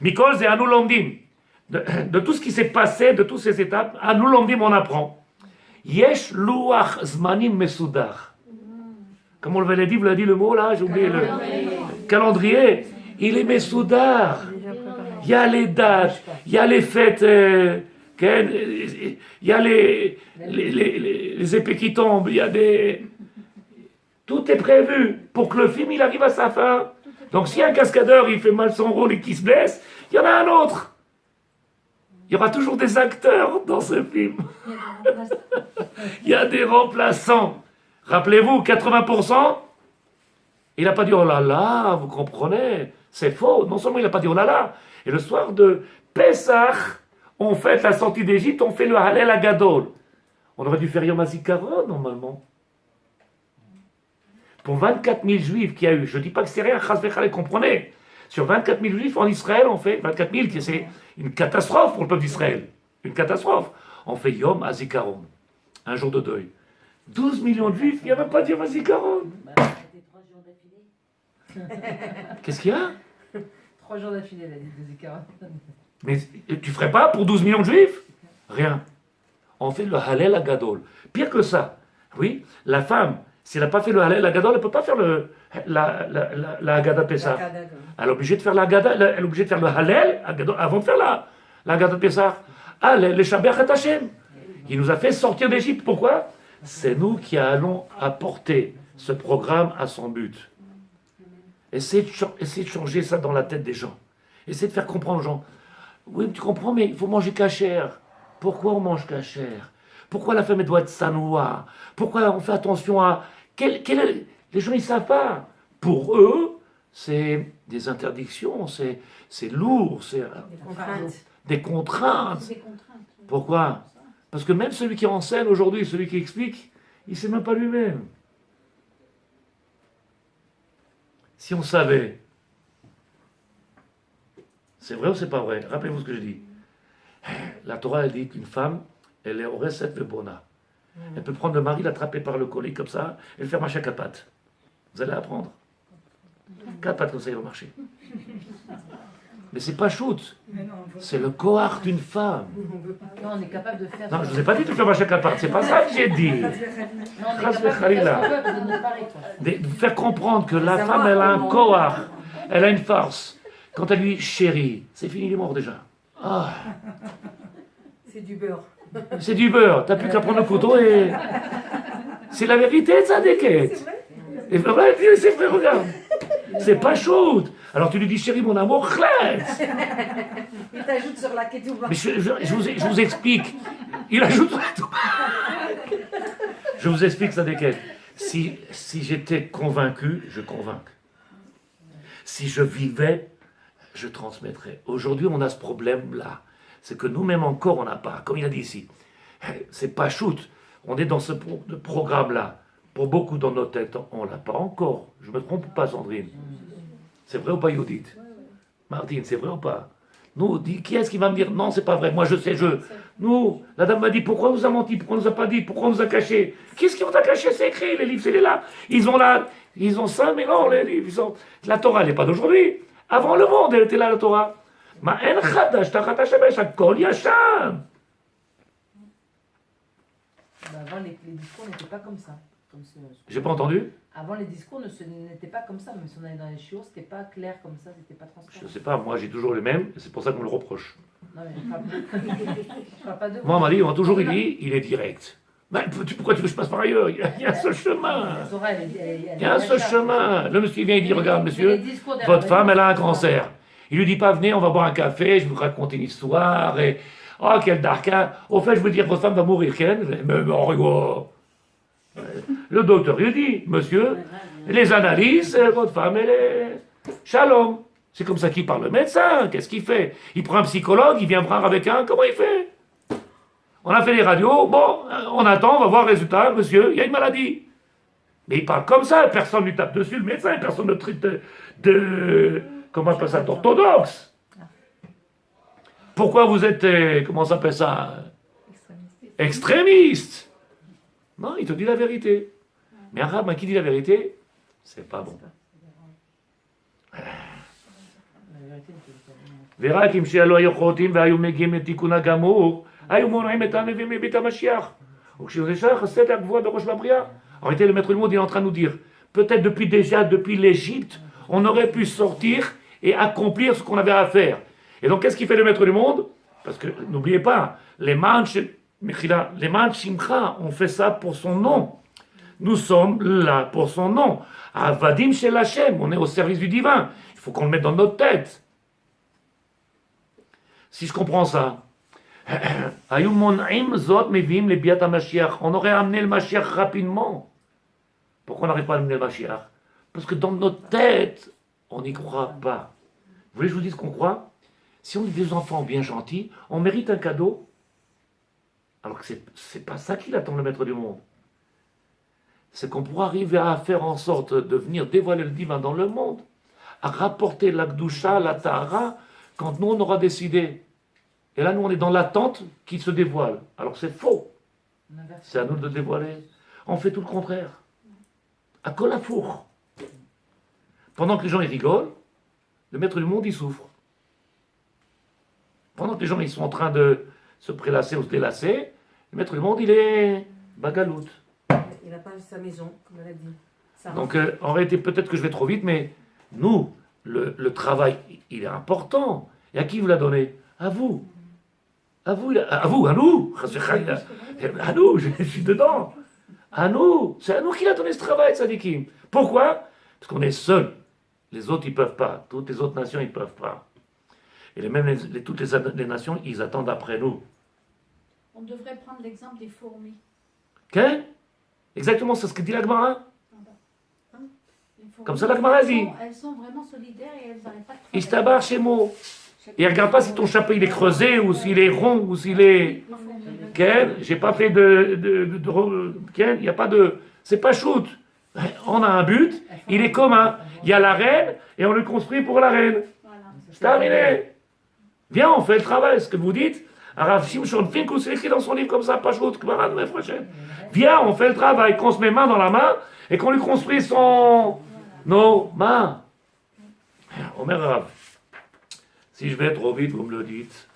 Mikol, c'est Anu Lomdim. De tout ce qui s'est passé, de toutes ces étapes, Anu Lomdim, on apprend. Yesh Luach Zmanim Mesudar. Comme on l'avait dit, vous l'avez dit le mot là, j'ai oublié le calendrier. Il est Mesudar. Il y a les dates, il y a les fêtes, il y a les épées qui tombent, il y a des... Tout est prévu pour que le film il arrive à sa fin. Donc si un cascadeur il fait mal son rôle et qu'il se blesse, il y en a un autre. Il y aura toujours des acteurs dans ce film. Il y a des remplaçants. Rappelez-vous, 80%, il n'a pas dit oh là là, vous comprenez, c'est faux. Non seulement il n'a pas dit oh là là, et le soir de Pessah, on fête la sortie d'Égypte, on fait le Hallel Agadol. On aurait dû faire Yom HaZikaron normalement. Pour 24 000 juifs qu'il y a eu, je ne dis pas que c'est rien, Chas v'Chalel, comprenez. Sur 24 000 juifs en Israël, on fait 24 000, c'est une catastrophe pour le peuple d'Israël. Une catastrophe. On fait Yom HaZikaron, un jour de deuil. 12 millions de juifs, il n'y a même pas de Yom HaZikaron. Qu'est-ce qu'il y a 3 jours d'affilée, elle a dit de Zikaron. Mais tu ferais pas pour 12 millions de juifs? Rien. On fait le Hallel Agadol. Pire que ça, oui, la femme, si elle n'a pas fait le Hallel Agadol, elle ne peut pas faire la Haggadah Pessah. Elle est obligée de faire la Haggadah, elle est obligée de faire le Hallel Agadol avant de faire la Haggadah Pessah. Ah, les Shabbat et Hashem. Il nous a fait sortir d'Égypte. Pourquoi? C'est nous qui allons apporter ce programme à son but. Essayez de changer ça dans la tête des gens. Essayez de faire comprendre aux gens. Oui, tu comprends, mais il faut manger cachère. Pourquoi on mange cachère? Pourquoi la femme elle doit être sanoua? Pourquoi on fait attention à... Les gens, ils ne savent pas. Pour eux, c'est des interdictions, c'est lourd, c'est des contraintes. Pourquoi? Parce que même celui qui enseigne aujourd'hui, celui qui explique, il ne sait même pas lui-même. Si on savait, c'est vrai ou c'est pas vrai? Rappelez-vous ce que je dis. La Torah, elle dit qu'une femme, elle est au recette de bona. Elle peut prendre le mari, l'attraper par le collet comme ça, et le faire marcher à 4 pattes. Vous allez apprendre. 4 pattes comme ça, il va marcher. Mais c'est pas shoot. C'est le kohar d'une femme. Non, on est capable de faire... Non, je ne vous ai pas dit de faire marcher à 4 pattes. C'est pas ça que j'ai dit. Non, on est capable de faire ce qu'on veut, de notre mari, De faire comprendre que la femme, elle a un kohar. Elle a une force. Quand elle lui dit chérie, c'est fini, il est mort déjà. Ah. C'est du beurre. C'est du beurre. T'as plus qu'à prendre le couteau et... C'est la vérité, ça, des quêtes. C'est vrai, c'est vrai, regarde. C'est pas shoot. Alors tu lui dis chérie, mon amour, chlète. Il t'ajoute sur la ketouba. Mais je vous explique. Il ajoute sur la ketouba. Je vous explique ça, des quêtes. Si j'étais convaincu, je convainc. Si je vivais, je transmettrais. Aujourd'hui, on a ce problème-là. C'est que nous-mêmes encore, on n'a pas. Comme il a dit ici, c'est pas shoot. On est dans ce programme-là. Pour beaucoup dans nos têtes, on ne l'a pas encore. Je ne me trompe pas, Sandrine. C'est vrai ou pas, Judith? Martine, c'est vrai ou pas? Nous, qui est-ce qui va me dire non, c'est pas vrai? Moi, je sais, Nous, la dame m'a dit pourquoi on nous a menti? Pourquoi on nous a pas dit? Pourquoi on nous a caché? Qu'est-ce qu'ils ont caché? C'est écrit, les livres, c'est là. Ils ont ça, mais non, les livres. La Torah, elle n'est pas d'aujourd'hui. Avant le monde, elle était là, la Torah. Ma en chadash, tachat hashemesh, hakol yashan. Avant, les discours n'étaient pas comme ça. J'ai pas entendu? Avant, les discours n'étaient pas comme ça. Même si on allait dans les chiots, c'était pas clair comme ça, c'était pas transparent. Je sais pas, moi j'ai toujours les mêmes, et c'est pour ça qu'on me le reproche. Non, mais je parle pas de vous. Moi, on m'a dit, on m'a toujours dit, il est direct. Mais pourquoi tu veux que je passe par ailleurs? Il y a ce chemin. Il y a ce chemin. Le monsieur vient, il dit, regarde monsieur, votre femme, elle a un cancer. Il lui dit pas, venez, on va boire un café, je vais vous raconter une histoire, et... Oh, quel darkin. Au fait, je veux dire, votre femme va mourir, Ken. Mais on rigole. Le docteur lui dit, monsieur, les analyses, votre femme, elle est... Shalom. C'est comme ça qu'il parle le médecin. Qu'est-ce qu'il fait? Il prend un psychologue, il vient voir avec un, comment il fait? On a fait les radios, bon, on attend, on va voir le résultat, monsieur, il y a une maladie. Mais il parle comme ça, personne ne lui tape dessus, le médecin, personne ne traite de comment on appelle ça, d'orthodoxe. Pourquoi vous êtes, comment ça s'appelle ça? Extrémiste. Non, il te dit la vérité. Mais un rabbin qui dit la vérité, c'est pas bon. ורק אם שאלו היו חוטאים והיו מגיעים לתיקון הגמור, היו מונעים את הנביאים מבית המשיח. וכשנשאר חסד הגבוה בראש לבריאה. En réalité, le maître du monde est en train de nous dire, peut-être depuis l'Égypte, on aurait pu sortir et accomplir ce qu'on avait à faire. Et donc, qu'est-ce qu'il fait le maître du monde? Parce que, n'oubliez pas, les man Shimcha, on fait ça pour son nom. Nous sommes là pour son nom. Avadim Shel Hashem, on est au service du divin. Il faut qu'on le mette dans notre tête. Si je comprends ça, on aurait amené le Mashiach rapidement. Pourquoi on n'arrive pas à amener le Mashiach? Parce que dans notre tête, on n'y croit pas. Vous voulez que je vous dise qu'on croit? Si on est des enfants bien gentils, on mérite un cadeau. Alors que c'est pas ça qu'il attend le maître du monde. C'est qu'on pourra arriver à faire en sorte de venir dévoiler le divin dans le monde, à rapporter la Gdusha, la Tahara, quand nous on aura décidé. Et là, nous, on est dans l'attente qui se dévoile. Alors c'est faux. C'est à nous de dévoiler. On fait tout le contraire. À Colafour. Pendant que les gens ils rigolent, le maître du monde, il souffre. Pendant que les gens ils sont en train de se prélasser ou se délasser, le maître du monde, il est bagaloute. Il n'a pas sa maison, comme elle a dit. Donc, en réalité, peut-être que je vais trop vite, mais nous, le travail, il est important. Et à qui vous l'a donné? À vous. À vous, à nous. À nous, je suis dedans. À nous. C'est à nous qu'il a donné ce travail, Tzadikim. Pourquoi? Parce qu'on est seuls. Les autres, ils ne peuvent pas. Toutes les autres nations, ils ne peuvent pas. Et toutes les nations, ils attendent après nous. On devrait prendre l'exemple des fourmis. Qu'est-ce? Exactement, c'est ce que dit la Gemara. Les fourmis, Comme ça, la Gemara dit. Elles sont vraiment solidaires et elles n'arrêtent pas de travailler. Istabar chez moi. Et regarde pas si ton chapeau il est creusé ou s'il est rond ou s'il est. Quel? J'ai pas fait Quel? Il n'y a pas de. C'est pas shoot. On a un but, il est commun. Il y a la reine et on le construit pour la reine. Voilà. C'est terminé. Viens, on fait le travail. Ce que vous dites, Rav Shimshon Finkus, c'est écrit dans son livre comme ça, pas shoot, viens, on fait le travail, qu'on se met main dans la main et qu'on lui construit nos mains. Omer Rav. Si je vais trop vite, vous me le dites.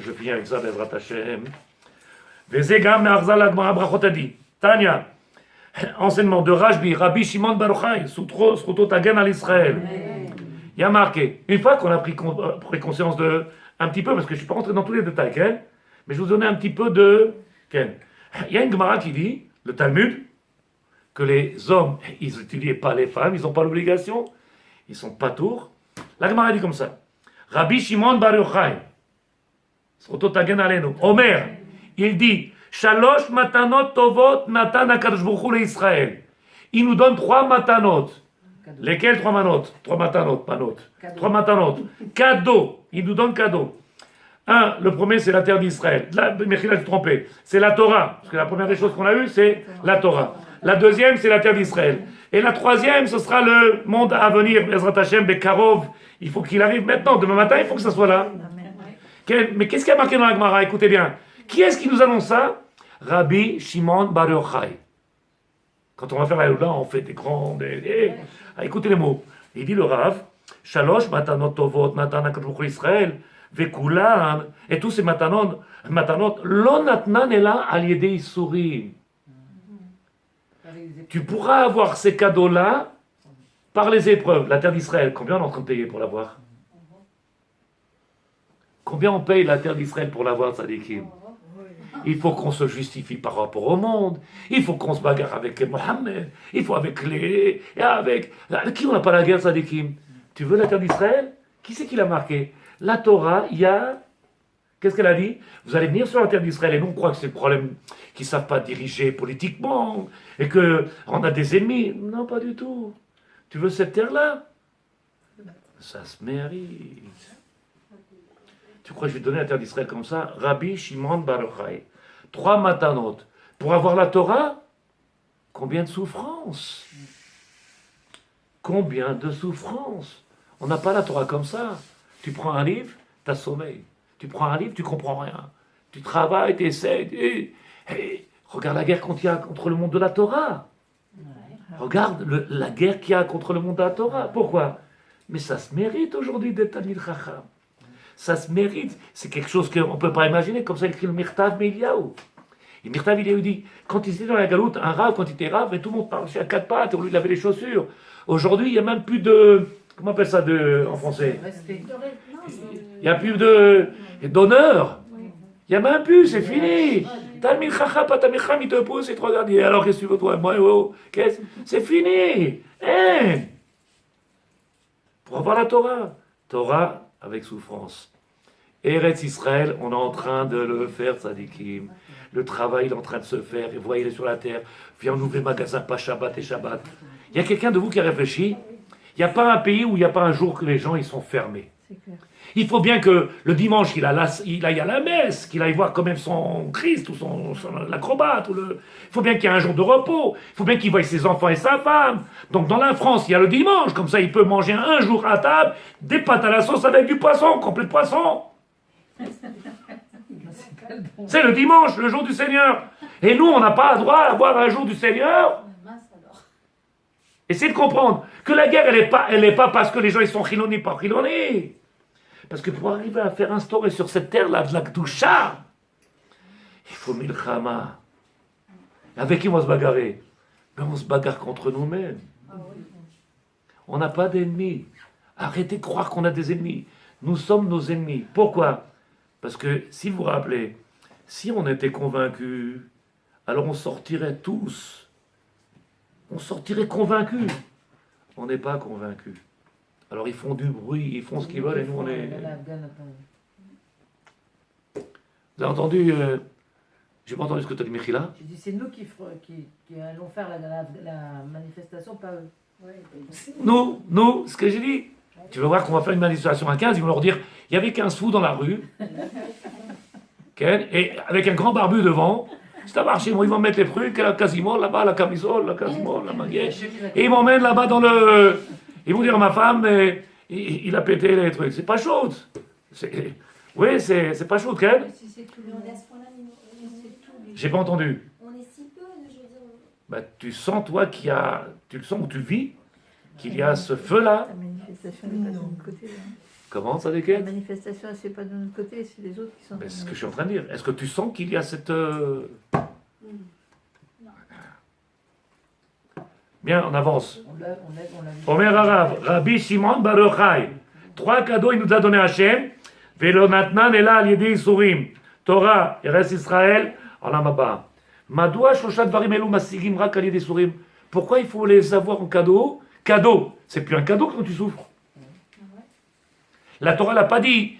Je finis avec ça, Bezrat Hashem. Vezegam me'arzal agmara brachotadi. Tanya. Enseignement de Rajbi, Rabbi Shimon Bar Yochai, Srutot Hagen al Israël. Il y a marqué, une fois qu'on a pris conscience de, un petit peu, parce que je ne suis pas rentré dans tous les détails, mais je vais vous donner un petit peu de. Il y a une Gemara qui dit, le Talmud, que les hommes, ils n'étudient pas les femmes, ils n'ont pas l'obligation, ils sont pas tours. La Gemara dit comme ça. Rabbi Shimon Bar Yochai, Omer, il dit, Shalosh matanot tovot natan HaKadosh Baruch Hu l'Israël. Il nous donne 3 matanot. Lesquels 3 matanot? 3 matanot, manot. 3 matanot. Cadeau. Il nous donne cadeau. Le premier, c'est la terre d'Israël. Là, Mechila, je suis trompé. C'est la Torah. Parce que la première des choses qu'on a eues, c'est la Torah. La deuxième, c'est la terre d'Israël. Et la troisième, ce sera le monde à venir. Bezrat Hashem, Bekarov. Il faut qu'il arrive maintenant. Demain matin, il faut que ça soit là. Mais qu'est-ce qu'il y a marqué dans la Gemara? Écoutez bien. Qui est-ce qui nous annonce ça? Rabbi Shimon Bar Yochai. Quand on va faire la Youla, on fait des grands... écoutez les mots. Il dit le Rav, Shalosh matanot tovot natan HaKadosh Baruch Hu Israël, vekulan, et tous ces matanot, lo natnan ela al yedei isurim. Tu pourras avoir ces cadeaux-là par les épreuves. La terre d'Israël, combien on est en train de payer pour l'avoir? Combien on paye la terre d'Israël pour l'avoir, Tzadikim? Il faut qu'on se justifie par rapport au monde. Il faut qu'on se bagarre avec Mohammed. Il faut avec les... Avec qui on n'a pas la guerre, Tzadikim? Tu veux la terre d'Israël? Qui c'est qui l'a marqué? La Torah, il y a... Qu'est-ce qu'elle a dit? Vous allez venir sur la terre d'Israël et nous on croit que c'est le problème qu'ils ne savent pas diriger politiquement et qu'on a des ennemis. Non, pas du tout. Tu veux cette terre-là? Ça se mérite. Tu crois que je vais te donner la terre d'Israël comme ça? Rabbi Shimon Bar Yochai. 3 matanot. Pour avoir la Torah, combien de souffrances? Combien de souffrances? On n'a pas la Torah comme ça. Tu prends un livre, tu as sommeil. Tu prends un livre, tu comprends rien. Tu travailles, tu essaies. Regarde la guerre qu'il y a contre le monde de la Torah. Regarde la guerre qu'il y a contre le monde de la Torah. Pourquoi? Mais ça se mérite aujourd'hui d'être Talmid Chacham. Ça se mérite. C'est quelque chose qu'on ne peut pas imaginer. Comme ça, il écrit le Mirtav Eliyahu. Et Mirtav Eliyahu dit, quand il était dans la galoute, un rave, quand il était rave, et tout le monde marchait à quatre pattes, et on lui lavait les chaussures. Aujourd'hui, il n'y a même plus de... Comment on appelle ça en français? Il n'y a plus d'honneur. Il n'y a même plus, c'est fini. Talmid Chacham, pas Talmid Chacham, il te pousse et te regarde. Et alors, qu'est-ce que tu veux, toi? Moi, qu'est-ce? C'est fini. Hein? Pour avoir la Torah. Torah avec souffrance. Eretz Israël, on est en train de le faire, tzadikim. Le travail, il est en train de se faire. Et vous voyez, il est sur la terre. Viens, on ouvre les magasins, pas Shabbat et Shabbat. Il y a quelqu'un de vous qui a réfléchi. Il n'y a pas un pays où il n'y a pas un jour que les gens ils sont fermés. C'est clair. Il faut bien que le dimanche, il aille à la messe, qu'il aille voir quand même son Christ ou l'acrobate. Il faut bien qu'il y ait un jour de repos. Il faut bien qu'il voie ses enfants et sa femme. Donc dans la France, il y a le dimanche. Comme ça, il peut manger un jour à table des pâtes à la sauce avec du poisson, complet de poisson. C'est le dimanche, le jour du Seigneur. Et nous, on n'a pas le droit à avoir un jour du Seigneur. Essayez de comprendre que la guerre, elle n'est pas parce que les gens ils sont chilonés, pas chilonés. Parce que pour arriver à faire instaurer sur cette terre-là de la Kedusha, il faut milchama. Avec qui on va se bagarrer? Ben on se bagarre contre nous-mêmes. On n'a pas d'ennemis. Arrêtez de croire qu'on a des ennemis. Nous sommes nos ennemis. Pourquoi? Parce que, si vous vous rappelez, si on était convaincus, alors on sortirait tous. On sortirait convaincus. On n'est pas convaincus. Alors ils font du bruit, ils font ce qu'ils veulent et nous on est... Vous avez entendu j'ai pas entendu ce que tu as dit, Michila. J'ai dit, c'est nous qui allons faire la manifestation, pas eux. Nous, ce que j'ai dit. Tu veux voir qu'on va faire une manifestation à 15, ils vont leur dire, il y avait 15 fous dans la rue, et avec un grand barbu devant, c'est à marcher, ils vont mettre les trucs, la quasiment là-bas, la camisole, la quasiment, la manguette, et ils m'emmènent là-bas dans le... Ils vont dire à ma femme, il a pété les trucs. C'est pas chaud. Oui, c'est pas chaud, Ken. J'ai pas entendu. On est si peu, je veux dire. Bah, tu sens, toi, tu le sens où tu vis, qu'il y a ce feu-là. La manifestation n'est pas de notre côté. Hein. Comment ça, La Desquêtes? manifestation, c'est pas de notre côté, c'est les autres qui sont... C'est ce que je suis en train de dire. Est-ce que tu sens qu'il y a cette... Bien, on avance. On l'a Omer Arav, Rabbi Shimon Bar Yochai. 3 cadeaux il nous a donné Hachem. Velo natnan ela al yedi isurim. Torah, Eretz Israël, Olam haba. Madoua shlosha dvarim elu masigim rak al yedi isurim. Pourquoi il faut les avoir en cadeau? Cadeau, c'est plus un cadeau quand tu souffres. La Torah l'a pas dit.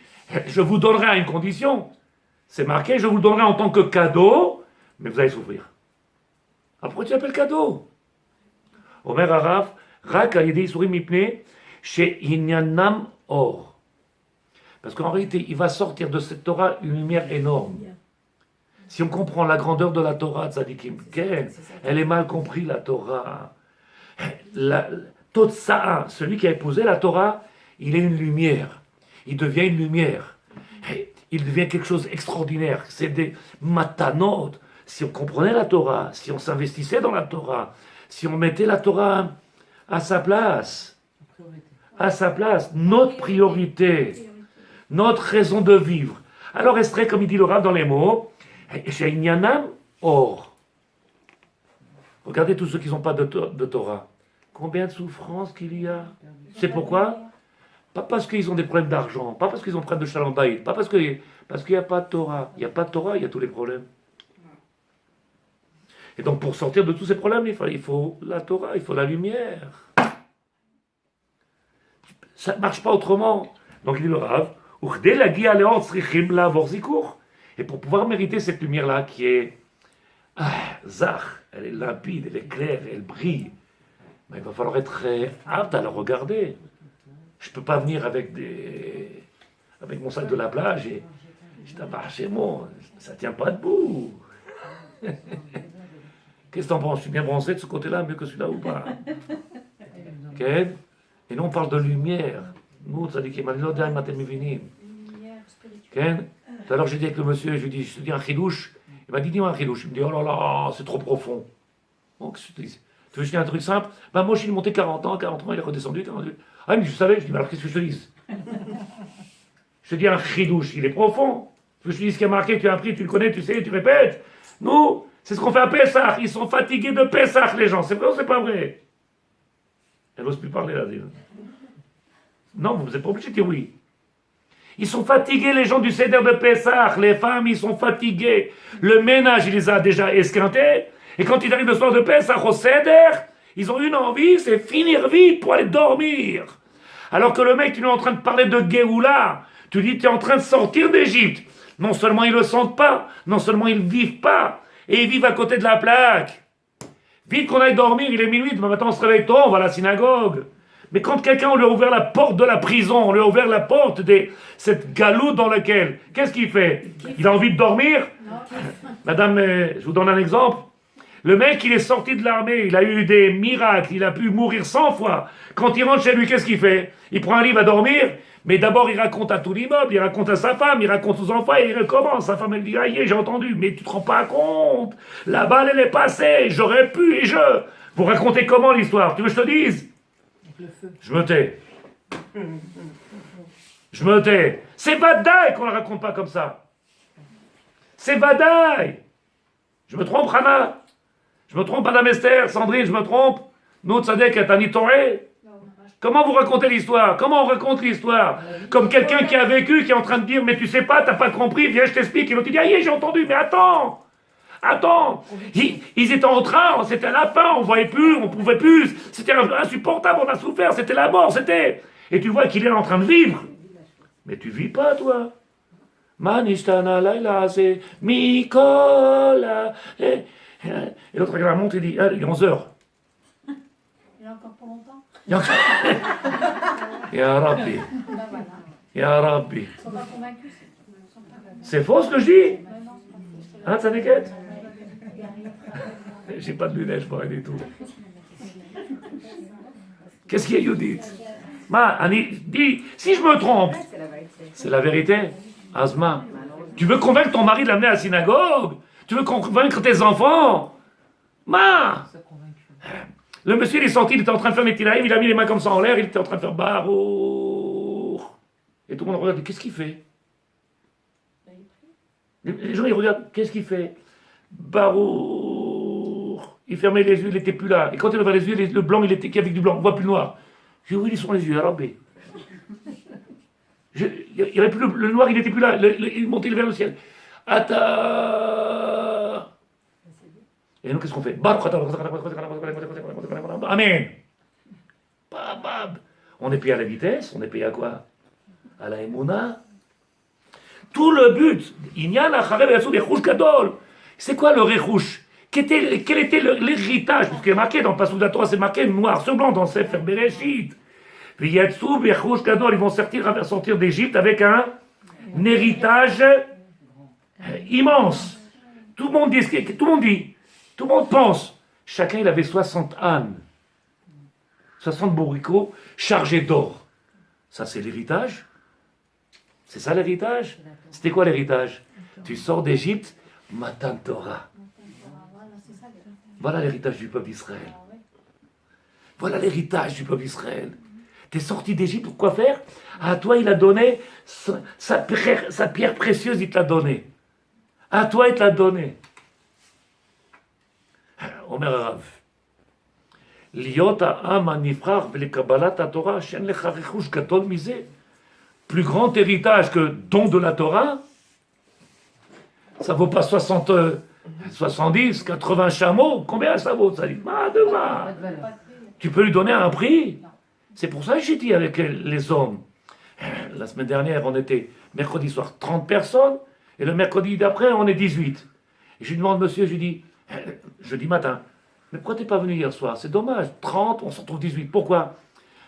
Je vous donnerai à une condition. C'est marqué, je vous le donnerai en tant que cadeau, mais vous allez souffrir. Alors pourquoi tu appelles cadeau? Omer Arav, Rak al yedi isurim mipne, chez Inyanam Or. Parce qu'en réalité, il va sortir de cette Torah une lumière énorme. Si on comprend la grandeur de la Torah, tzadikim, elle est mal comprise, la Torah. Totsa'a, celui qui a épousé la Torah, il est une lumière. Il devient une lumière. Il devient quelque chose d'extraordinaire. C'est des matanot. Si on comprenait la Torah, si on s'investissait dans la Torah, si on mettait la Torah à sa place, notre priorité, notre raison de vivre. Alors, Esther, comme il dit le Rav dans les mots, chez Inyanam Or. Regardez tous ceux qui n'ont pas de Torah. Combien de souffrances qu'il y a? C'est pourquoi? Pas parce qu'ils ont des problèmes d'argent, pas parce qu'ils ont des problèmes de Shalom Bayit, pas parce qu'il n'y a pas de Torah. Il n'y a pas de Torah, il y a tous les problèmes. Et donc, pour sortir de tous ces problèmes, il faut la Torah, il faut la lumière. Ça ne marche pas autrement. Donc, il dit le Rav, et pour pouvoir mériter cette lumière-là, qui est zach, elle est limpide, elle est claire, elle brille, mais il va falloir être apte à la regarder. Je ne peux pas venir avec mon sac de la plage et je t'appartiens chez moi, ça ne tient pas debout. Qu'est-ce que t'en penses? Je suis bien bronzé de ce côté-là, mieux que celui-là ou pas? Okay? Et nous, on parle de lumière. Nous, ça dit qu'il m'a dit, tout à l'heure, j'ai dit avec le monsieur, je lui ai dit, je te dis un chidouche. Il m'a dit, dis-moi un chidouche. Il me dit, oh là là, c'est trop profond. Donc, Tu veux que je te dise un truc simple? Ben moi, je suis monté 40 ans, il est redescendu, 48. Ah, mais je savais, je dis, mais alors qu'est-ce que je te dise? Je te dis un chidouche, il est profond. Tu veux que je te dise ce qui a marqué, tu as appris, tu le connais, tu sais, tu répètes. Nous, c'est ce qu'on fait à Pessah. Ils sont fatigués de Pessah, les gens. C'est vrai ou c'est pas vrai? Elle n'ose plus parler, là. Non, vous n'êtes pas obligé de dire oui. Ils sont fatigués, les gens du Seder de Pessah. Les femmes, ils sont fatigués. Le ménage, il les a déjà esquintés. Et quand ils arrivent le soir de Pessah au Seder, ils ont une envie, c'est finir vite pour aller dormir. Alors que le mec, tu es en train de parler de Géoula, tu dis, tu es en train de sortir d'Égypte. Non seulement ils ne le sentent pas, non seulement ils ne vivent pas, et ils vivent à côté de la plaque. Vite qu'on aille dormir, il est minuit, demain matin on se réveille tôt, on va à la synagogue. Mais quand quelqu'un, on lui a ouvert la porte de la prison, on lui a ouvert la porte de cette galoute dans laquelle, qu'est-ce qu'il fait? Il a envie de dormir? Madame, je vous donne un exemple. Le mec, il est sorti de l'armée, il a eu des miracles, il a pu mourir 100 fois. Quand il rentre chez lui, qu'est-ce qu'il fait? Il prend un livre à dormir, mais d'abord il raconte à tout l'immeuble, il raconte à sa femme, il raconte aux enfants et il recommence. Sa femme, elle dit, aïe, j'ai entendu, mais tu te rends pas compte. La balle, elle est passée, j'aurais pu et je... Vous racontez comment l'histoire? Tu veux que je te dise? Je me tais. Je me tais. C'est Vadaï qu'on ne la raconte pas comme ça. C'est Vadaï. Je me trompe, Hana? Je me trompe, Madame Esther, Sandrine, je me trompe? Nous, Tzadek et Tani Toré? Comment vous racontez l'histoire? Comment on raconte l'histoire? Comme quelqu'un qui a vécu, qui est en train de dire, mais tu sais pas, t'as pas compris, viens, je t'explique. Et l'autre dit, aïe, j'ai entendu, mais attends! Ils étaient en train, c'était la fin, on voyait plus, on pouvait plus, c'était insupportable, on a souffert, c'était la mort, c'était... Et tu vois qu'il est en train de vivre. Mais tu vis pas, toi. Manishtana laila, c'est Mikola. Et l'autre regarde la montre et dit, ah, il est 11h. Il y a encore pas longtemps. Ya Rabbi. Ben voilà. Ya Rabbi. Ils sont pas convaincus. Ils sont pas convaincus. C'est faux ce que je dis? Ben non, c'est pas faux. Hein, Tzadeket? J'ai pas de lunettes, je vois rien du tout. Qu'est-ce qu'il y a, Yudit? Dis, si je me trompe, c'est la vérité. Asma, tu veux convaincre ton mari de l'amener à la synagogue? Tu veux convaincre tes enfants? Le monsieur, il est sorti, il était en train de faire Netilaïm, il a mis les mains comme ça en l'air, il était en train de faire Barour. Et tout le monde regarde, qu'est-ce qu'il fait? Les gens, ils regardent, qu'est-ce qu'il fait? Barour. Il fermait les yeux, il n'était plus là. Et quand il ouvrait les yeux, le blanc, il était avec du blanc, on voit plus le noir. Je dis, oui, ils sont les yeux, Rabbi. Il n'y avait plus le noir, il n'était plus là, il montait vers le ciel. Ata. Et nous, qu'est-ce qu'on fait? Amen. On est payé à la vitesse, on est payé à quoi? À la Emouna. Tout le but, c'est quoi le Rechouch? Quel était l'héritage? Parce qu'il est marqué dans le passage de la Torah, c'est marqué noir sur blanc dans le Sefer Bereshit. Ils vont sortir d'Égypte avec un héritage immense. Tout le monde dit, tout le monde pense. Chacun, il avait 60 ânes, 60 bourricots chargés d'or. Ça, c'est l'héritage. C'est ça l'héritage? C'était quoi l'héritage? Tu sors d'Égypte, Matan Torah. Voilà l'héritage du peuple d'Israël. Voilà l'héritage du peuple d'Israël. T'es sorti d'Égypte pour quoi faire? À toi, il a donné sa pierre précieuse, il te l'a donnée. À toi, il te l'a donnée. Omer Rav. Liot ha'am ha'nifrach v'lekabbalat ha'Torah, she'en lecha rechush gadol mizeh. Plus grand héritage que don de la Torah, ça vaut pas 60, 70, 80 chameaux. Combien ça vaut? Ça dit, tu peux lui donner un prix. C'est pour ça que j'ai dit avec les hommes. La semaine dernière, on était mercredi soir 30 personnes, et le mercredi d'après, on est 18. Et je lui demande, monsieur, je lui dis, jeudi matin, mais pourquoi t'es pas venu hier soir? C'est dommage, 30, on se retrouve 18. Pourquoi?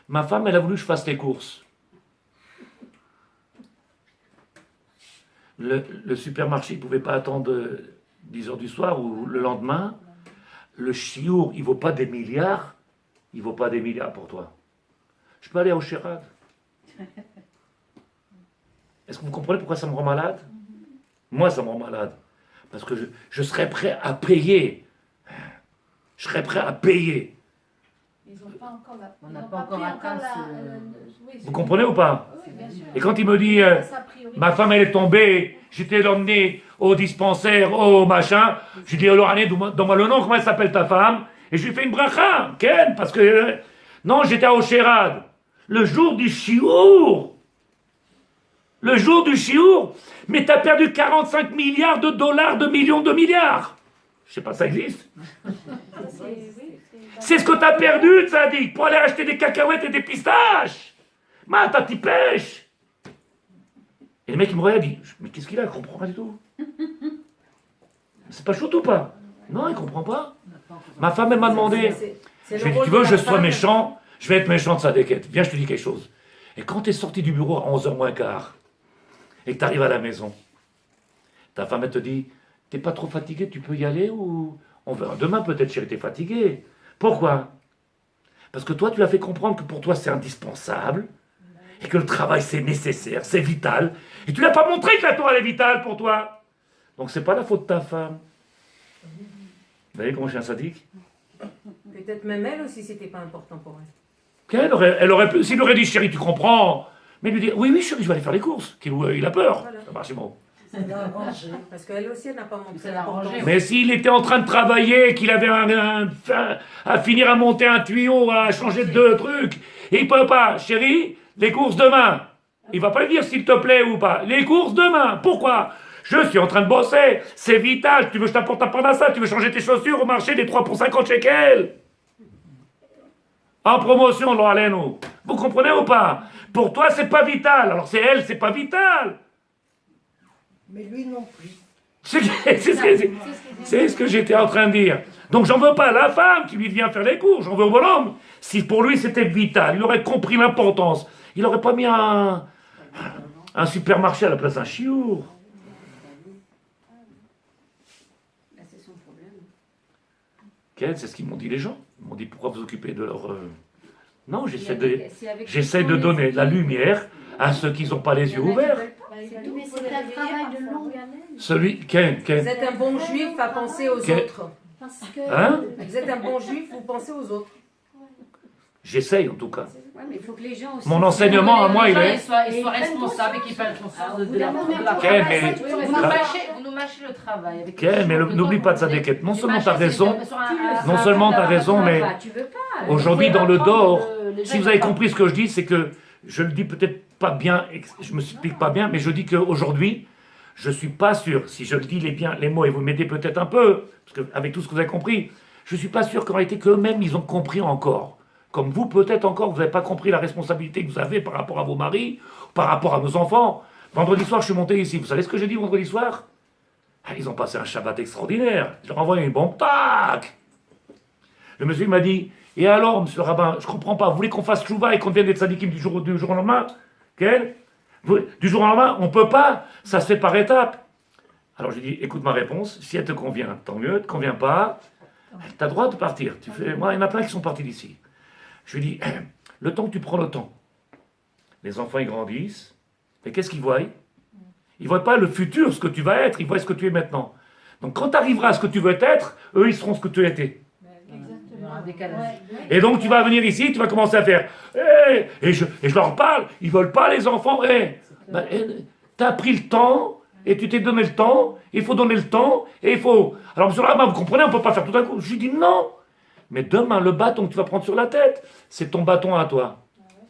Ma femme, elle a voulu que je fasse les courses. Le supermarché ne pouvait pas attendre 10 heures du soir ou le lendemain. Le chiour, il ne vaut pas des milliards. Il ne vaut pas des milliards pour toi. Je peux aller au Chérad. Est-ce que vous comprenez pourquoi ça me rend malade? Moi, ça me rend malade. Parce que je serais prêt à payer. Je serais prêt à payer Ils n'ont pas encore la. On ils n'a n'ont pas encore pris atteint la- ce- oui, Vous comprenez ou pas? Oui, bien sûr. Et quand il me dit, Sa priorité. ma femme elle est tombée, j'étais l'emmener au dispensaire, au machin, je lui dis, alors allez, donne-moi le nom, comment elle s'appelle ta femme? Et je lui fais une bracha, Ken, parce que, non, j'étais à Oshérad, le jour du chiour. Le jour du chiour, mais t'as perdu 45 milliards de dollars, de millions de milliards. Je sais pas, ça existe. C'est ce que t'as perdu, Tzadik, pour aller acheter des cacahuètes et des pistaches. Ma, t'as t'y pêche. Et le mec, il me regarde, il dit, mais qu'est-ce qu'il a, il comprend pas du tout. C'est pas chaud ou pas? Non, il comprend pas. Ma femme, elle m'a demandé, je lui ai dit, tu veux que je sois méchant? Je vais être méchant de sa déquête. Viens, je te dis quelque chose. Et quand t'es sorti du bureau à 11h moins quart, et que t'arrives à la maison, ta femme, elle te dit, t'es pas trop fatigué, tu peux y aller ou... On verra demain peut-être, chérie, t'es fatigué. Pourquoi? Parce que toi, tu as fait comprendre que pour toi, c'est indispensable, et que le travail, c'est nécessaire, c'est vital, et tu n'as pas montré que la Torah, elle est vitale pour toi. Donc, c'est pas la faute de ta femme. Vous voyez comment je suis un sadique? Peut-être même elle aussi, c'était pas important pour elle. Elle aurait pu, s'il aurait dit, chérie, tu comprends, mais lui dire, oui, oui, chérie, je vais aller faire les courses, il a peur. Voilà. Ça marche, c'est bon. Ça l'a arrangé. Parce qu'elle aussi, elle n'a pas montré Ça l'a l'importance. arrangé. Mais s'il était en train de travailler, qu'il avait à finir à monter un tuyau, à changer de trucs, et il peut pas, chérie, les courses demain. Il va pas lui dire s'il te plaît ou pas. Les courses demain. Pourquoi? Je suis en train de bosser. C'est vital. Tu veux que je t'apporte un parnassa? Tu veux changer tes chaussures au marché des 3 pour 50 shekels? En promotion, lo aleno. Vous comprenez ou pas? Pour toi, c'est pas vital. Alors c'est elle, c'est pas vital. Mais lui non plus. C'est ce que j'étais en train de dire. Donc j'en veux pas à la femme qui lui vient faire les cours, j'en veux au bonhomme. Si pour lui c'était vital, il aurait compris l'importance. Il n'aurait pas mis un supermarché à la place d'un chiour. C'est son problème. Quel, c'est ce qu'ils m'ont dit les gens. Ils m'ont dit pourquoi vous occupez de leur... Non, Si j'essaie de donner la lumière à ceux qui n'ont pas les yeux ouverts. Mais c'est un travail de longue haleine. Celui... Ken. Vous êtes un bon juif à penser aux autres. Parce que. Hein? Vous êtes un bon juif, vous pensez aux autres. J'essaye en tout cas. Ouais, mais il faut que les gens aussi. Mon enseignement à moi, il est... Ils soient responsables et qu'ils prennent conscience de la Quel, mais- Vous nous mâchez le travail. avec Quel, les mais choses, n'oublie le pas de temps, sa vous déquête. Non les seulement mâchez, t'as raison, sur un- non seulement t'as raison, mais Tu veux pas. aujourd'hui dans le dehors, si vous avez compris compris ce que je dis, c'est que je le dis peut-être pas bien, je me explique pas bien, mais je dis qu'aujourd'hui, je suis pas sûr, si je le dis les mots, et vous m'aidez peut-être un peu, parce que avec tout ce que vous avez compris, je suis pas sûr qu'en réalité qu'eux-mêmes, ils ont compris encore. Comme vous, peut-être encore, vous n'avez pas compris la responsabilité que vous avez par rapport à vos maris, par rapport à nos enfants. Vendredi soir, je suis monté ici. Vous savez ce que j'ai dit vendredi soir? Ils ont passé un Shabbat extraordinaire. Je leur ai envoyé une bombe. Tac! Le monsieur m'a dit, et alors, monsieur le rabbin, je comprends pas, vous voulez qu'on fasse chouva et qu'on devienne des tzadikim du jour au lendemain? Quel? Du jour au lendemain, on peut pas, ça se fait par étapes. Alors j'ai dit, écoute ma réponse, si elle te convient, tant mieux, elle te convient pas, tu as le droit de partir. Moi, il y en a plein qui sont partis d'ici. Je lui dis, le temps que tu prends le temps, les enfants ils grandissent, mais qu'est-ce qu'ils voient? Ils ne voient pas le futur, ce que tu vas être, ils voient ce que tu es maintenant. Donc quand tu arriveras à ce que tu veux être, eux ils seront ce que tu as été. Il y aura un décalage. Et donc tu vas venir ici, tu vas commencer à faire, et je leur parle, ils veulent pas les enfants, tu as pris le temps, et tu t'es donné le temps, il faut donner le temps, et il faut... Alors monsieur le rabbin, vous comprenez, on ne peut pas faire tout d'un coup. Je lui dis non. Mais demain, le bâton que tu vas prendre sur la tête, c'est ton bâton à toi.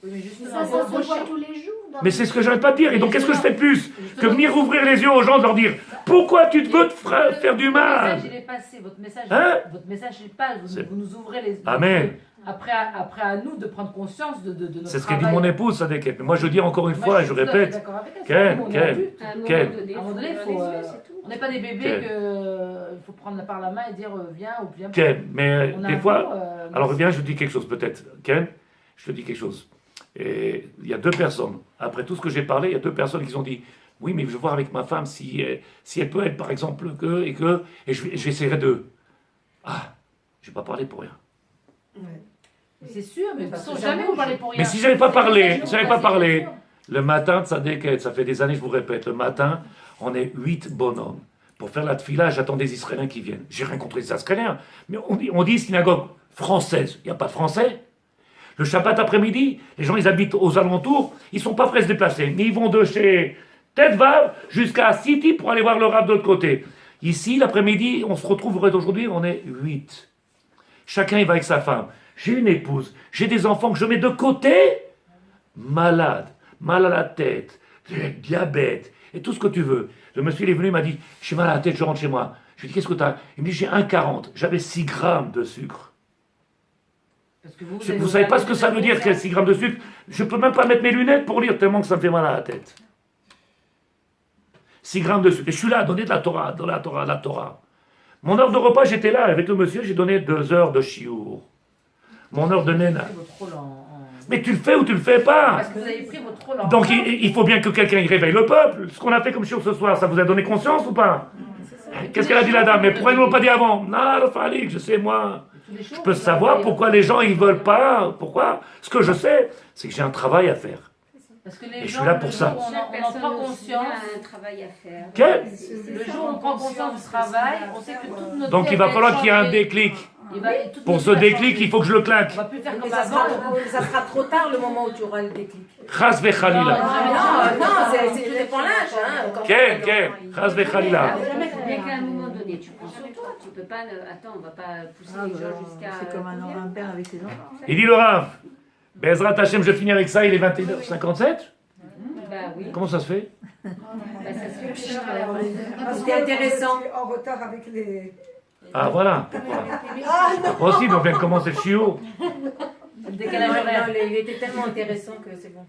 Oui, mais justement, Ça se voit tous les jours. Mais c'est ce que j'arrête pas de dire. Et donc, qu'est-ce que je fais de plus que venir ouvrir les yeux aux gens, de leur dire pourquoi tu te veux te faire du Votre mal? message, il est passé. Votre message, Hein? votre message il passe. Vous nous ouvrez les yeux. Amen. Après, à nous de prendre conscience de notre C'est ce qu'a dit travail. mon épouse, ça déquête. Mais moi, je dis encore une fois, et je suis tout à fait répète, d'accord avec elle. Ken, On est Ken, adultes. À un moment Quel? donné, À un moment donné, faut faut, ouvrir les yeux, c'est tout. on n'est pas des bébés Quel? il faut prendre par la main et dire viens ou viens pas. Ken, mais On a des un fois, cours, alors bien, je te dis quelque chose peut-être. Ken, je te dis quelque chose. Et il y a deux personnes, après tout ce que j'ai parlé, il y a deux personnes qui ont dit, oui, mais je vais voir avec ma femme si elle peut être, par exemple, et j'essaierai de... Ah, je n'ai pas parlé pour rien. C'est sûr, mais de toute Parce façon, que jamais ça vous bouge. parlez pour rien. Mais si j'avais pas parlé, C'est j'avais pas sûr. parlé, le matin de sa déquête, ça fait des années, je vous répète, le matin, on est 8 bonhommes. Pour faire la tfila, j'attends des Israéliens qui viennent. J'ai rien contre les Israéliens, mais on dit synagogue française. Il n'y a pas de français. Le Shabbat après-midi, les gens, ils habitent aux alentours, ils ne sont pas prêts de se déplacer. Mais ils vont de chez Tête-Vav jusqu'à City pour aller voir le rab de l'autre côté. Ici, l'après-midi, on se retrouve aujourd'hui, on est 8. Chacun, il va avec sa femme. J'ai une épouse, j'ai des enfants que je mets de côté, malades, mal à la tête, diabète, et tout ce que tu veux. Le monsieur, il est venu, il m'a dit, j'ai mal à la tête, je rentre chez moi. Je lui ai dit, qu'est-ce que tu as? Il me dit, j'ai 1,40. J'avais 6 grammes de sucre. Parce que Vous ne savez pas ce que ça veut dire, qu'il y a 6 grammes de sucre? Je ne peux même pas mettre mes lunettes pour lire, tellement que ça me fait mal à la tête. 6 grammes de sucre. Et je suis là à donner de la Torah, de la Torah, de la Torah. Mon heure de repas, j'étais là avec le monsieur, j'ai donné 2 heures de chiour. Mon heure de nena. Votre rôle Mais tu le fais ou tu le fais pas? Parce que vous avez pris votre rôle en Donc il faut bien que quelqu'un y réveille le peuple. Ce qu'on a fait comme chiour ce soir, ça vous a donné conscience ou pas? Qu'est-ce qu'elle a dit la dame? Mais pourquoi ils ne l'ont pas dit avant? Non, le falik, je sais moi. Je peux savoir pourquoi les gens ils veulent pas. Pourquoi? Ce que je sais, c'est que j'ai un travail à faire. Parce que les Et je gens, suis là pour le ça. jour où on en prend conscience. a un travail à faire. Quel? Le jour où on prend conscience du travail, on sait que toute notre Donc vie il va va falloir être qu'il y ait un changée. déclic. Toute Pour notre ce vie va déclic, changer. il faut que je le claque. On va plus faire Mais comme ça avant. sera trop tard le moment où tu auras le déclic. Chas vechalila. Non, tout dépend l'âge. Hein, Quel? Chas vechalila. Il faut bien qu'à un moment donné, tu prends sur toi. Tu peux pas. Attends, on va pas pousser les gens jusqu'à. C'est comme un père avec ses enfants. Il dit le Rav, Bezrat Hashem, je finis avec ça, il est 21h57. Bah oui. Comment ça se fait? Bah, ça se fait plus. C'était intéressant. Je suis en retard avec les... Ah voilà. Moi aussi, on vient de commencer le chiot. Le décalage horaire. Il était tellement intéressant que c'est bon.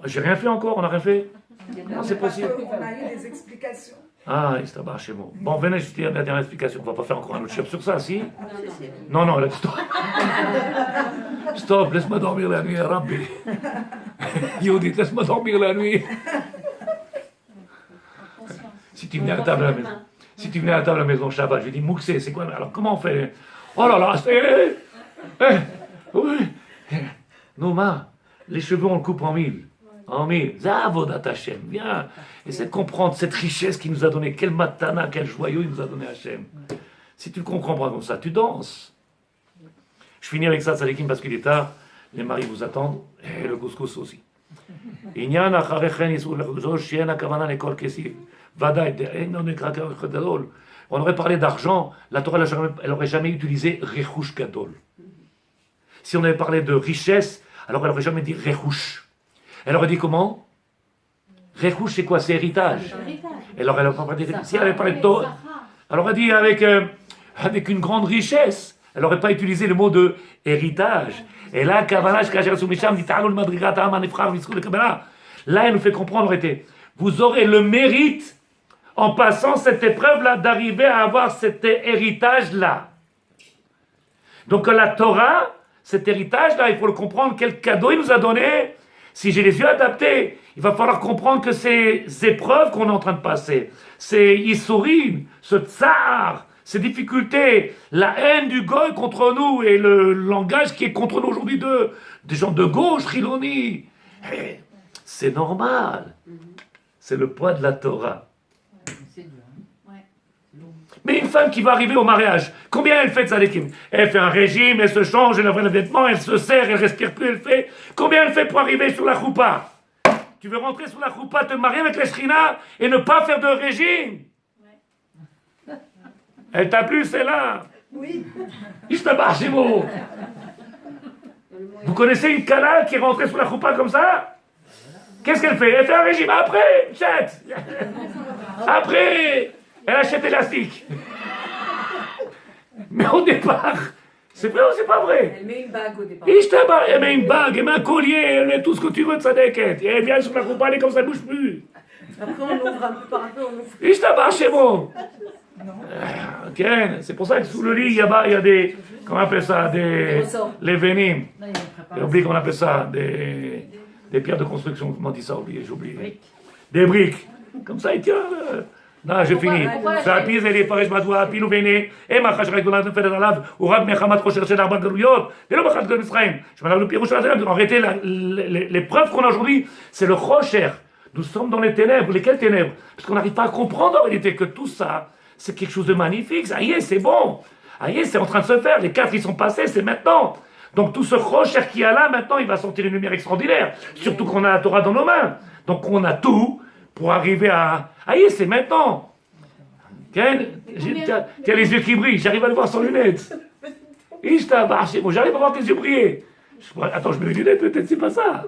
J'ai rien fait encore, on n'a rien fait. Non, c'est possible. On a eu des explications. Ah, il se chez moi. Bon, venez, je te dis la dernière explication. On va pas faire encore un autre chef sur ça, si? Non, Non, là, stop. Stop, laisse-moi dormir la nuit, Rabbi. Yodit, laisse-moi dormir la nuit. Si tu venais à table à la maison, si tu venais à table à la maison Shabbat, je dis Mouxé, c'est quoi? Alors comment on fait? Oh là là, c'est. Oui. Nouma, les cheveux on le coupe en 1000. En 1000. Zavodat Hashem, viens. Essaie de comprendre cette richesse qu'il nous a donnée. Quel matana, quel joyau il nous a donné Hashem. Si tu le comprends pas comme ça, tu danses. Je finis avec ça, Tzadikim, parce qu'il est tard. Les maris vous attendent. Et le couscous aussi. Inyan acharechen yisul lechuzol shien akavana lekol kesif. Vadaï, on aurait parlé d'argent, la Torah elle n'aurait jamais utilisé rechush gadol. Si on avait parlé de richesse, alors elle n'aurait jamais dit rechush. Elle aurait dit comment? Rechush c'est quoi? C'est héritage. Elle aurait pas dit, si elle avait parlé de Torah, elle aurait dit avec une grande richesse. Elle n'aurait pas utilisé le mot de héritage. Et là, là, elle nous fait comprendre, aurait été, vous aurez le mérite en passant cette épreuve-là, d'arriver à avoir cet héritage-là. Donc la Torah, cet héritage-là, il faut le comprendre, quel cadeau il nous a donné. Si j'ai les yeux adaptés, il va falloir comprendre que ces épreuves qu'on est en train de passer, ces Issourim, ce tsar, ces difficultés, la haine du goy contre nous et le langage qui est contre nous aujourd'hui des gens de gauche, Chiloni, c'est normal. C'est le poids de la Torah. C'est dur. Mais une femme qui va arriver au mariage, combien elle fait de tzadikim? Elle fait un régime, elle se change, elle lave les vêtements, elle se serre, elle respire plus, elle fait... Combien elle fait pour arriver sur la choupa? Tu veux rentrer sur la choupa, te marier avec l'eshrina et ne pas faire de régime? Elle t'a plu, c'est là. Oui. Vous connaissez une kala qui est rentrée sur la choupa comme ça? Qu'est-ce qu'elle fait? Elle fait un régime. Après, chat. Après, elle achète élastique. Mais au départ, c'est vrai ou c'est pas vrai? Elle met une bague au départ. Elle met une bague, elle met un collier, elle met tout ce que tu veux de sa déquette. Et elle vient sur la choupa, elle est comme ça, elle bouge plus. Après, on ouvre un peu par un peu, on ouvre. Ishtabar chez moi. Ok, c'est pour ça que sous le lit, il y a des, comment on appelle ça, des, les vénimes. J'ai oublié qu'on appelle ça, des pierres de construction, comment on dit ça, j'ai oublié. Des briques. Comme ça, il tient. Non, j'ai fini. והפיז אלי יפרש מדוע אפילו והנה הם החשכה גדולה נופלת עליו הוא רק מחמת חושר של 4 גלויות ולא מחמת גדול מצרים. שמענו פירוש של הזמן, arrêtez l'épreuve qu'on a aujourd'hui, c'est le chosher Nous sommes dans les ténèbres. Lesquelles ténèbres? Parce qu'on n'arrive pas à comprendre en réalité que tout ça, c'est quelque chose de magnifique. Ça y est, c'est bon. Ça y est, c'est en train de se faire. Les 4, ils sont passés, c'est maintenant. Donc tout ce rocher qui a là, maintenant, il va sortir une lumière extraordinaire. Surtout qu'on a la Torah dans nos mains. Donc on a tout pour arriver à... Ah y est, c'est maintenant. Ken, tu as les yeux qui brillent. J'arrive à le voir sans lunettes. Bon, j'arrive à voir tes yeux briller. Attends, je mets mes lunettes, peut-être c'est pas ça.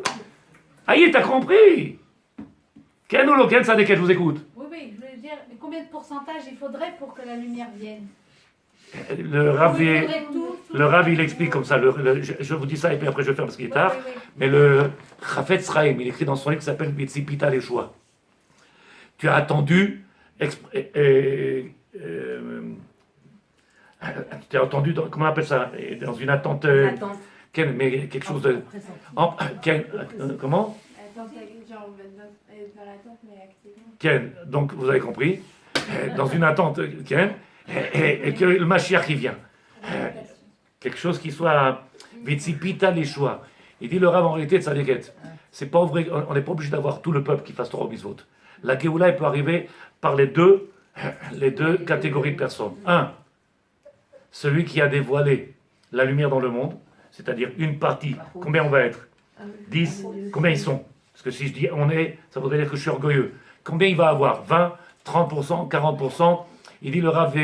Ah y est, t'as compris. Ken ou Ken, ça je vous écoute. Oui, oui, je voulais dire, mais combien de pourcentage il faudrait pour que la lumière vienne? Le Rav, Il faudrait tout, le Rav, il explique comme ça. Je vous dis ça et puis après je vais faire parce qu'il est tard. Oui, oui. Mais le Chafetz Chaim, il écrit dans son livre qui s'appelle Betzipita les choix. Tu as attendu, tu as entendu, comment on appelle ça, dans une attente, Attends. mais quelque chose de, comment? Attends, genre, dans l'attente, mais activement. Ken, donc vous avez compris, dans une attente, Ken, et que le Mashiach il vient. Quelque chose qui soit Vitzipita les choix. Il dit le Rav en réalité de sa déquête. C'est pas vrai, on n'est pas obligé d'avoir tout le peuple qui fasse Torah Mitzvot. La Géoula, elle peut arriver par les deux catégories de personnes. Un, celui qui a dévoilé la lumière dans le monde, c'est-à-dire une partie. Combien on va être? 10. Combien ils sont? Parce que si je dis on est, ça voudrait dire que je suis orgueilleux. Combien il va avoir? 20, 30%, 40%. Il dit le Rav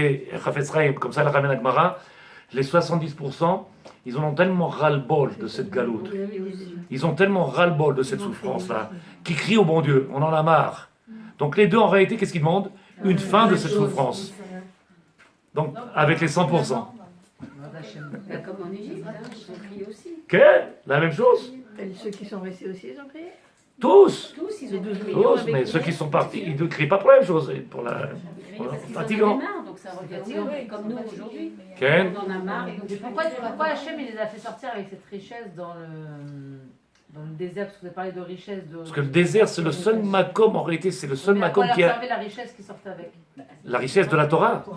Chafetz Chaim, comme ça la ramène à Gemara, les 70%, ils en ont tellement ras-le-bol de cette galoute. Ils ont tellement ras-le-bol de cette souffrance-là, qu'ils crient au bon Dieu, on en a marre. Donc les deux, en réalité, qu'est-ce qu'ils demandent? Une fin de cette souffrance. Donc, avec les 100%. Bah, comme en Égypte, hein, ils ont crié aussi. Quelle? La même chose? Et ceux qui sont restés aussi, ils ont prié. Tous. Tous, ils Les ont 12 crié. millions. Tous, mais ceux qui sont partis, ils ne crient pas pour la même chose. Pour la... Parce qu'ils en Fatigant. avaient marre, donc ça revient au même, comme nous aujourd'hui. Ken? On en a marre. Et donc, Pourquoi Hachem il les a fait sortir avec cette richesse dans le désert? Parce que vous avez parlé de richesse. Parce que le désert, c'est le seul makom, en réalité, c'est le seul Mais à makom quoi qui leur a servait la richesse qui sortait avec? la richesse de la Torah. Non.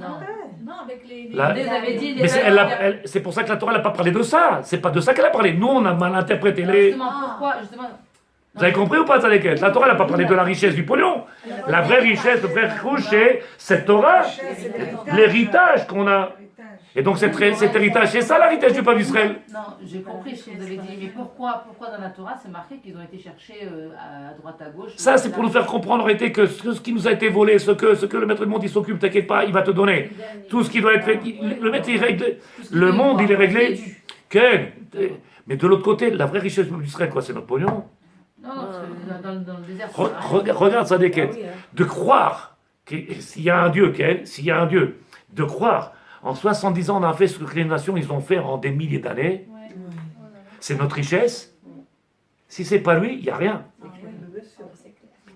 Non, avec les. La- Vous avez dit Mais c'est pour ça que la Torah n'a pas parlé de ça. C'est pas de ça qu'elle a parlé. Nous, on a mal interprété les... Justement, pourquoi Vous avez compris ou pas, Tzadeket? La Torah n'a pas parlé de la richesse du pognon. La vraie richesse, le vrai rouge, c'est cette Torah, l'héritage qu'on a. Et donc cet héritage, c'est ça l'héritage du peuple d'Israël. Non, j'ai compris ce que vous avez dit, mais pourquoi dans la Torah c'est marqué qu'ils ont été cherchés à droite à gauche? Ça, c'est pour nous faire comprendre en réalité que ce qui nous a été volé, ce que le maître du monde il s'occupe, t'inquiète pas, il va te donner. Tout ce qui doit être fait, le maître il règle, le monde il est réglé. Ken, mais de l'autre côté, la vraie richesse du peuple d'Israël, quoi, c'est notre pognon. Non, parce que dans le désert. Regarde ça des quêtes. De croire s'il y a un Dieu, Ken, s'il y a un Dieu, de croire. En 70 ans, on a fait ce que les nations ils ont fait en des milliers d'années. Ouais. C'est notre richesse. Si c'est pas lui, il n'y a rien.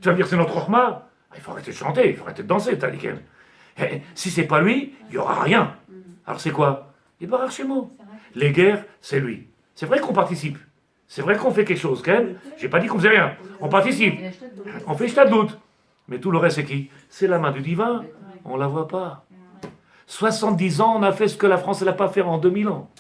Tu vas me dire c'est notre Rochma. Il faut arrêter de chanter, il faut arrêter de danser, Taliken. Si c'est pas lui, il n'y aura rien. Alors c'est quoi? Il barre chez moi. Les guerres, c'est lui. C'est vrai qu'on participe. C'est vrai qu'on fait quelque chose, Ken. J'ai pas dit qu'on faisait rien. On participe. On fait jeter de doute. Mais tout le reste, c'est qui? C'est la main du divin. On la voit pas. 70 ans, on a fait ce que la France n'a pas fait en 2000 ans.